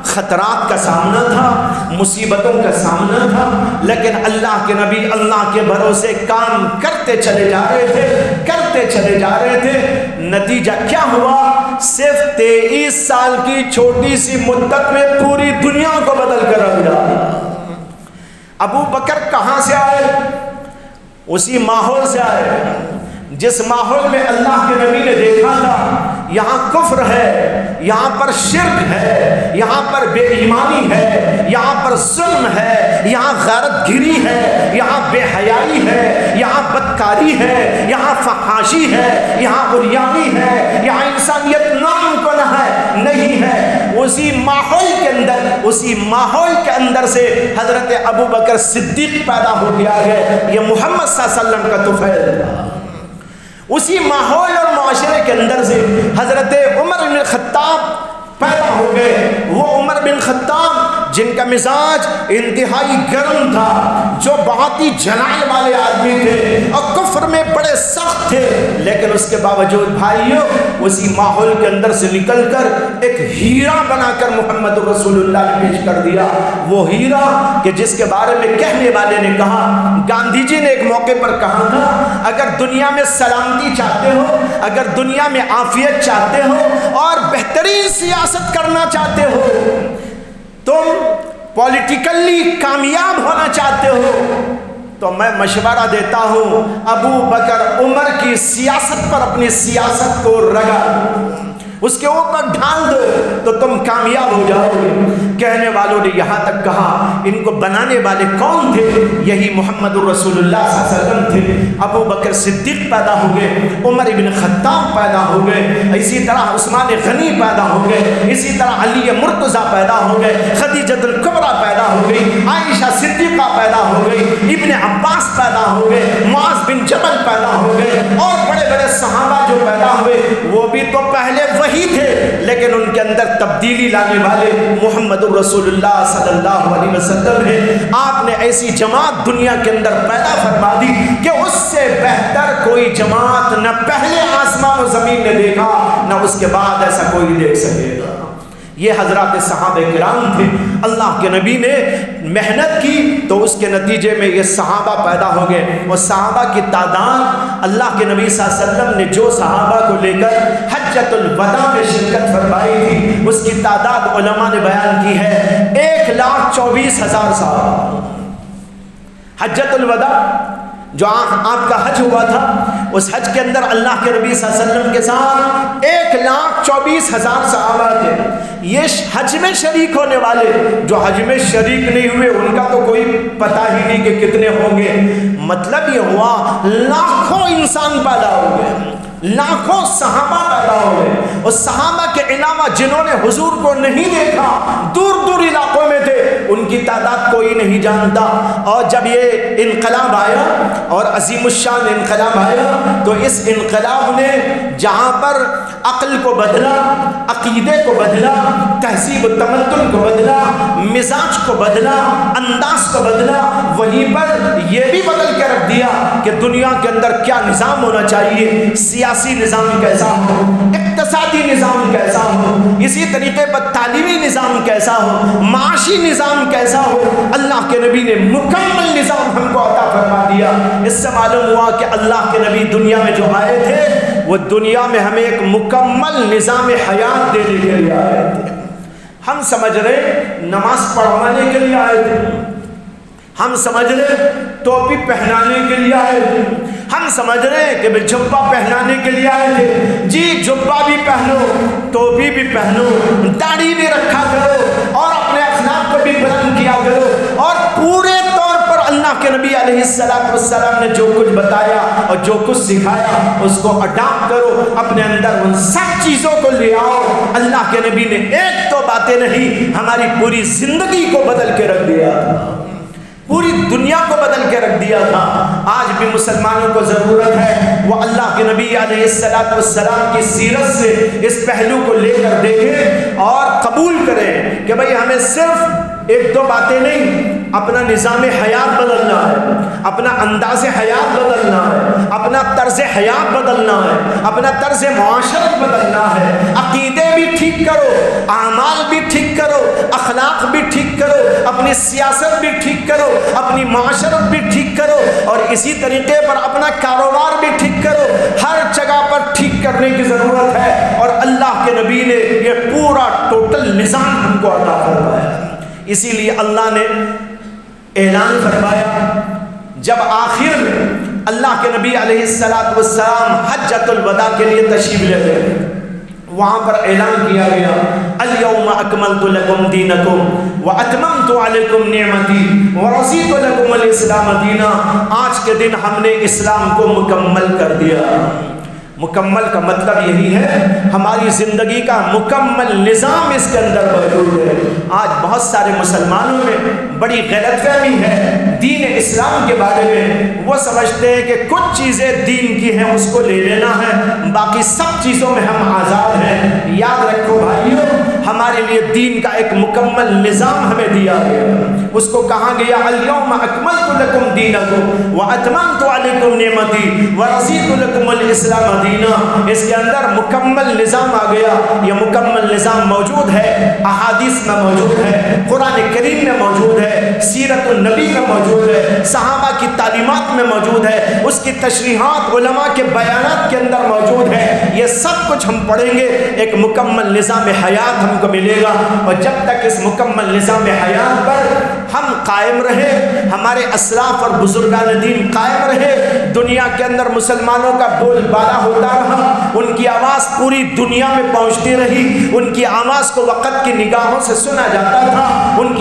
خطرات کا سامنا تھا، مصیبتوں کا سامنا تھا، لیکن اللہ کے نبی اللہ کے بھروسے کام کرتے چلے جا رہے تھے، کرتے چلے جا رہے تھے۔ نتیجہ کیا ہوا؟ صرف 23 سال کی چھوٹی سی مدت میں پوری دنیا کو بدل کر رکھ دیا۔ ابو بکر کہاں سے آئے؟ اسی ماحول سے آئے جس ماحول میں اللہ کے نبی نے دیکھا تھا یہاں کفر ہے، یہاں پر شرک ہے، یہاں پر بے ایمانی ہے، یہاں پر ظلم ہے، یہاں غیرت گری ہے، یہاں بے حیائی ہے، یہاں بدکاری ہے، یہاں فحاشی ہے، یہاں عریانی ہے، یہاں انسانیت نام کو نہیں ہے۔ اسی ماحول کے اندر سے حضرت ابو بکر صدیق پیدا ہو گیا ہے، یہ محمد صلی اللہ علیہ وسلم کا طفیل تھا۔ اسی ماحول اور معاشرے کے اندر سے حضرت عمر بن خطاب پیدا ہو گئے۔ وہ عمر بن خطاب جن کا مزاج انتہائی گرم تھا، جو بہت ہی جلال والے آدمی تھے اور کفر میں بڑے سخت تھے، لیکن اس کے باوجود بھائیوں اسی ماحول کے اندر سے نکل کر ایک ہیرا بنا کر محمد رسول اللہ نے پیش کر دیا۔ وہ ہیرا کہ جس کے بارے میں کہنے والے نے کہا، گاندھی جی نے ایک موقع پر کہا تھا، اگر دنیا میں سلامتی چاہتے ہو، اگر دنیا میں عافیت چاہتے ہو اور بہترین سیاست کرنا چاہتے ہو، تم پولیٹیکلی کامیاب ہونا چاہتے ہو، تو میں مشورہ دیتا ہوں ابو بکر عمر کی سیاست پر اپنی سیاست کو رگڑ، اس کے اوپر ڈھال دو تو تم کامیاب ہو جاؤ گے۔ کہنے والوں نے یہاں تک کہا ان کو بنانے والے کون تھے؟ یہی محمد الرسول اللہ صلی اللہ علیہ وسلم تھے۔ ابو بکر صدیق پیدا ہو گئے، عمر بن خطاب پیدا ہو گئے، اسی طرح عثمان غنی پیدا ہو گئے، اسی طرح علی مرتضیٰ پیدا ہو گئے، خدیجہ الکبریٰ پیدا ہو گئی، عائشہ صدیقہ پیدا ہو گئی، ابن عباس پیدا ہو گئے، معاذ بن جبل پیدا ہو گئے، اور بڑے بڑے صحابہ جو پیدا ہوئے وہ بھی تو پہلے وہی تھے، لیکن ان کے اندر تبدیلی لانے والے محمد رسول اللہ صلی اللہ علیہ وسلم ہے۔ آپ نے ایسی جماعت دنیا کے اندر پیدا فرما دی کہ اس سے بہتر کوئی جماعت نہ پہلے آسمان و زمین نے دیکھا، نہ اس کے بعد ایسا کوئی دیکھ سکے گا۔ یہ حضرات صحابہ کرام تھے. اللہ کے نبی نے محنت کی تو اس کے نتیجے میں یہ صحابہ پیدا ہو گئے. اور صحابہ کی تعداد اللہ کے نبی صلی اللہ علیہ وسلم نے جو صحابہ کو لے کر حجۃ الوداع میں شرکت فرمائی تھی اس کی تعداد علماء نے بیان کی ہے 1,24,000 صحابہ. حجۃ الوداع جو آپ کا حج ہوا تھا اس حج کے اندر اللہ کے نبی صلی اللہ علیہ وسلم کے ساتھ 1,24,000 صحابہ تھے. یہ حج میں شریک ہونے والے جو حج میں شریک نہیں ہوئے ان کا تو کوئی پتہ ہی نہیں کہ کتنے ہوں گے. مطلب یہ ہوا لاکھوں انسان پیدا ہو گئے, لاکھوں صحابہ پیدا ہو گئے. اور صحابہ کے علاوہ جنہوں نے حضور کو نہیں دیکھا دور دور علاقوں میں تھے ان کی تعداد کوئی نہیں جانتا. اور جب یہ انقلاب آیا اور عظیم الشان انقلاب آیا تو اس انقلاب نے جہاں پر عقل کو بدلا, عقیدے کو بدلا, تہذیب و تمدن کو بدلا, مزاج کو بدلا, انداز کو بدلا, وہیں پر یہ بھی بدل کے رکھ دیا کہ دنیا کے اندر کیا نظام ہونا چاہیے, سیاسی نظام کیسا ہو, اقتصادی نظام کیسا ہو, اسی طریقے پر تعلیمی نظام کیسا ہو, معاشی نظام کیسا ہو. اللہ کے نبی نے مکمل نظام ہم کو عطا فرما دیا. اس سے معلوم ہوا کہ اللہ کے نبی دنیا میں جو آئے تھے وہ دنیا میں ہمیں ایک مکمل نظام حیات دینے کے لیے آئے تھے. ہم سمجھ رہے نماز پڑھوانے کے لیے آئے تھے, ہم سمجھ رہے ٹوپی پہنانے کے لیے آئے تھے, ہم سمجھ رہے کہ جبہ پہنانے کے لیے آئے تھے. جی جبہ بھی پہنو, ٹوپی بھی پہنو, داڑھی بھی رکھا کرو اور اپنے اخلاق کو بھی بلند کیا کرو, اور پورے طور پر اللہ کے نبی علیہ السلام نے جو کچھ بتایا اور جو کچھ سکھایا اس کو اڈاپٹ کرو, اپنے اندر ان سب چیزوں کو لے آؤ. اللہ کے نبی نے ایک تو باتیں نہیں ہماری پوری زندگی کو بدل کے رکھ دیا تھا, پوری دنیا کو بدل کے رکھ دیا تھا. آج بھی مسلمانوں کو ضرورت ہے وہ اللہ کے نبی علیہ السلام کی سیرت سے اس پہلو کو لے کر دیکھیں اور قبول کریں کہ بھئی ہمیں صرف ایک دو باتیں نہیں, اپنا نظام حیات بدلنا ہے, اپنا انداز حیات بدلنا ہے, اپنا طرز حیات بدلنا ہے, اپنا طرز معاشرت بدلنا ہے. عقیدے بھی ٹھیک کرو, اعمال بھی ٹھیک کرو, اخلاق بھی ٹھیک کرو, اپنی سیاست بھی ٹھیک کرو, اپنی معاشرت بھی ٹھیک کرو, اور اسی طریقے پر اپنا کاروبار بھی ٹھیک کرو. ہر جگہ پر ٹھیک کرنے کی ضرورت ہے اور اللہ کے نبی نے یہ پورا ٹوٹل نظام ہم کو عطا فرمایا. اسی لیے اللہ نے اعلان فرمایا جب آخر میں اللہ کے نبی علیہ السلام حجۃ الوداع کے لیے تشریف لے گئے, وہاں پر اعلان کیا گیا الیوم اکملت لکم دینکم واتممت علیکم نعمتی ورضیت لکم الاسلام دینا. آج کے دن ہم نے اسلام کو مکمل کر دیا. مکمل کا مطلب یہی ہے ہماری زندگی کا مکمل نظام اس کے اندر موجود ہے. آج بہت سارے مسلمانوں میں بڑی غلط فہمی ہے دین اسلام کے بارے میں. وہ سمجھتے ہیں کہ کچھ چیزیں دین کی ہیں اس کو لے لینا ہے, باقی سب چیزوں میں ہم آزاد ہیں. یاد رکھو بھائیو, ہمارے لیے دین کا ایک مکمل نظام ہمیں دیا گیا. اس کو کہا گیا الیوم اکملت لکم دینکم واتممت علیکم نعمتی ورضیت لکم الاسلام دینا. اس کے اندر مکمل نظام آ گیا. یہ مکمل نظام موجود ہے, احادیث میں موجود ہے, قرآن کریم میں موجود ہے, سیرت النبی میں موجود ہے, صحابہ کی تعلیمات میں موجود ہے, اس کی تشریحات علماء کے بیانات کے اندر موجود ہے. یہ سب کچھ ہم پڑھیں گے, ایک مکمل نظام حیات ہم کو ملے گا. اور جب تک اس مکمل نظام حیات پر ہم قائم رہے, ہمارے اسلاف اور بزرگان دین قائم رہے, دنیا کے اندر مسلمانوں کا بول بالا ہوتا رہا, ان کی آواز پوری دنیا میں پہنچتی رہی, ان کی آواز کو وقت کی نگاہوں سے سنا جاتا تھا, ان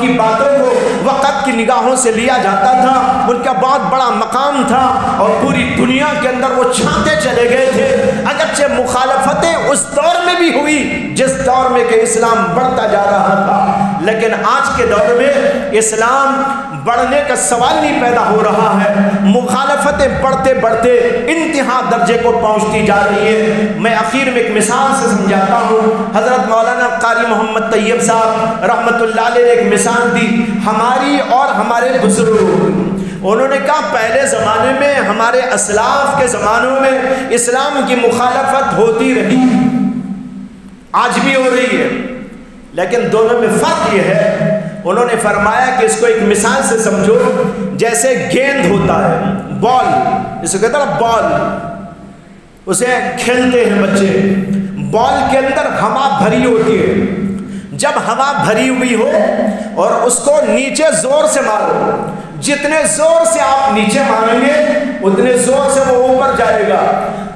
کی باتوں کو وقت کی نگاہوں سے لیا جاتا تھا, ان کا بہت بڑا مقام تھا اور پوری دنیا کے اندر وہ چھانتے چلے گئے تھے. اگرچہ مخالفتیں اس دور میں بھی ہوئی جس دور میں کہ اسلام بڑھتا جا رہا تھا, لیکن آج کے دور میں اسلام بڑھنے کا سوال نہیں پیدا ہو رہا ہے. مخالفتیں بڑھتے بڑھتے انتہا درجے کو پہنچتی جا رہی ہے. میں آخر میں ایک مثال سے سمجھاتا ہوں. حضرت مولانا قاری محمد طیب صاحب رحمۃ اللہ علیہ نے ایک مثال دی ہماری اور ہمارے بزرگوں. انہوں نے کہا پہلے زمانے میں ہمارے اسلاف کے زمانوں میں اسلام کی مخالفت ہوتی رہی, آج بھی ہو رہی ہے. لیکن دونوں میں فرق یہ ہے، انہوں نے فرمایا کہ اس کو ایک مثال سے سمجھو، جیسے گیند ہوتا ہے، بال، اسے کہتا ہے بال، اسے کھیلتے ہیں بچے، بال کے اندر ہوا بھری ہوتی ہے، جب ہوا بھری ہوئی ہو اور اس کو نیچے زور سے مارو، جتنے زور سے آپ نیچے ماریں گے اتنے زور سے وہ اوپر جائے گا،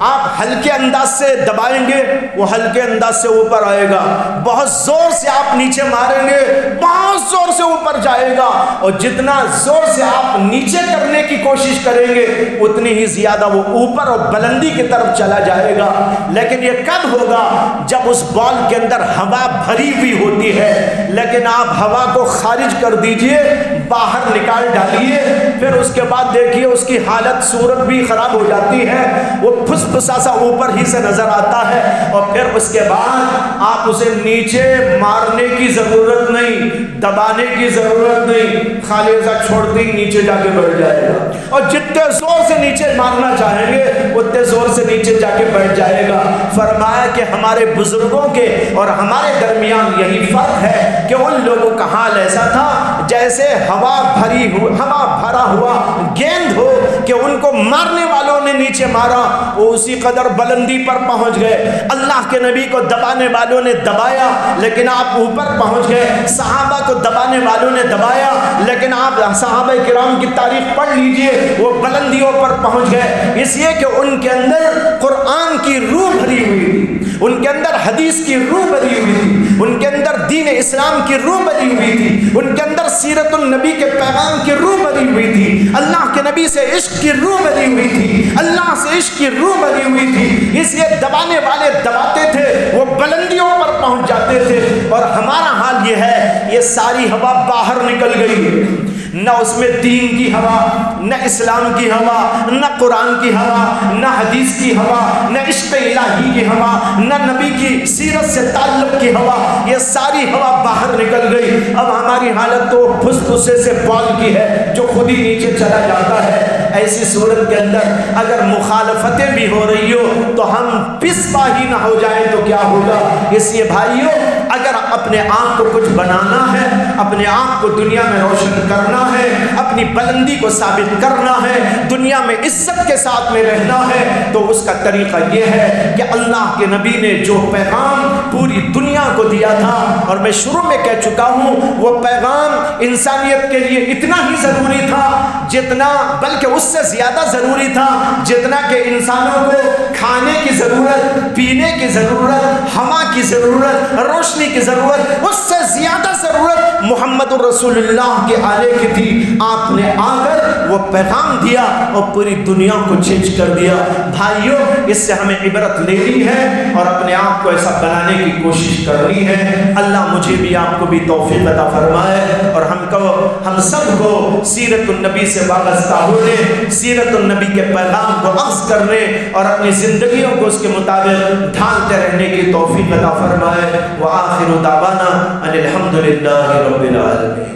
آپ ہلکے انداز سے دبائیں گے وہ ہلکے انداز سے اوپر آئے گا، بہت زور سے آپ نیچے ماریں گے بہت زور سے اوپر جائے گا، اور جتنا زور سے آپ نیچے کرنے کی کوشش کریں گے اتنی ہی زیادہ وہ اوپر اور بلندی کی طرف چلا جائے گا۔ لیکن یہ کب ہوگا؟ جب اس بال کے اندر ہوا بھری ہوئی ہوتی ہے، لیکن آپ ہوا کو خارج کر دیجئے، باہر نکال ڈالیے، پھر اس کے بعد دیکھیے اس کی حالت صورت بھی خراب ہو جاتی ہے، وہ پھس پھسا سا اوپر ہی سے نظر آتا ہے، اور پھر اس کے بعد آپ اسے نیچے مارنے کی ضرورت نہیں، دبانے کی ضرورت نہیں، خالی ایسا چھوڑتے ہی نیچے جا کے بیٹھ جائے گا، اور جتنے زور سے نیچے مارنا چاہیں گے اتنے زور سے نیچے جا کے بیٹھ جائے گا۔ فرمایا کہ ہمارے بزرگوں کے اور ہمارے درمیان یہی فرق ہے کہ ان لوگوں کا حال ایسا تھا جیسے ہوا بھرا ہوا گیند ہو کہ ان کو مارنے والوں نے نیچے مارا وہ اسی قدر بلندی پر پہنچ گئے، اللہ کے نبی کو دبانے والوں نے دبایا لیکن آپ اوپر پہنچ گئے، صحابہ کو دبانے والوں نے دبایا لیکن آپ صحابہ کرام کی تاریخ پڑھ لیجئے وہ بلندیوں پر پہنچ گئے، اس لیے کہ ان کے اندر قرآن کی روح بھری ہوئی تھی، ان کے اندر حدیث کی روح بھری ہوئی تھی، ان کے اندر دین اسلام کی روح بھری ہوئی تھی، ان کے اندر سیرت النبی کے پیغام کی روح بھری ہوئی تھی، اللہ کے نبی سے عشق کی روح بھری ہوئی تھی، اللہ سے عشق کی روح بھری ہوئی تھی، اس لیے دبانے والے دباتے تھے وہ بلندیوں پر پہنچ جاتے تھے، اور ہمارا حال یہ ہے یہ ساری ہوا باہر نکل گئی ہے، نہ اس میں دین کی ہوا، نہ اسلام کی ہوا، نہ قرآن کی ہوا، نہ حدیث کی ہوا، نہ عشق الہی کی ہوا، نہ نبی کی سیرت سے تعلق کی ہوا، یہ ساری ہوا باہر نکل گئی۔ اب ہماری حالت تو پھس پھسے سے بال کی ہے جو خود ہی نیچے چلا جاتا ہے۔ ایسی صورت کے اندر اگر مخالفتیں بھی ہو رہی ہو تو ہم پسپا ہی نہ ہو جائیں تو کیا ہوگا؟ اس لیے بھائیو اگر اپنے آپ کو کچھ بنانا ہے، اپنے آپ کو دنیا میں روشن کرنا ہے، اپنی بلندی کو ثابت کرنا ہے، دنیا میں عزت کے ساتھ میں رہنا ہے، تو اس کا طریقہ یہ ہے کہ اللہ کے نبی نے جو پیغام پوری دنیا کو دیا تھا، اور میں شروع میں کہہ چکا ہوں وہ پیغام انسانیت کے لیے اتنا ہی ضروری تھا جتنا، بلکہ اس سے زیادہ ضروری تھا جتنا کہ انسانوں کو کھانے کی ضرورت، پینے کی ضرورت، ہوا کی ضرورت، روشنی کی ضرورت، اس سے زیادہ ضرورت محمد الرسول اللہ کے آنے کی تھی۔ آپ نے آ کر وہ پیغام دیا اور پوری دنیا کو چینج کر دیا۔ بھائیوں اس سے ہمیں عبرت لینی ہے اور اپنے آپ کو ایسا بنانے کی کوشش کرنی ہے۔ اللہ مجھے بھی آپ کو بھی توفیق عطا فرمائے، اور ہم سب کو سیرت النبی سے وابستہ ہونے، سیرت النبی کے پیغام کو اخذ کرنے اور اپنی زندگیوں کو اس کے مطابق ڈھالتے رہنے کی توفیق عطا فرمائے۔ وآخر دعوانا ان الحمد للہ رب العالمین۔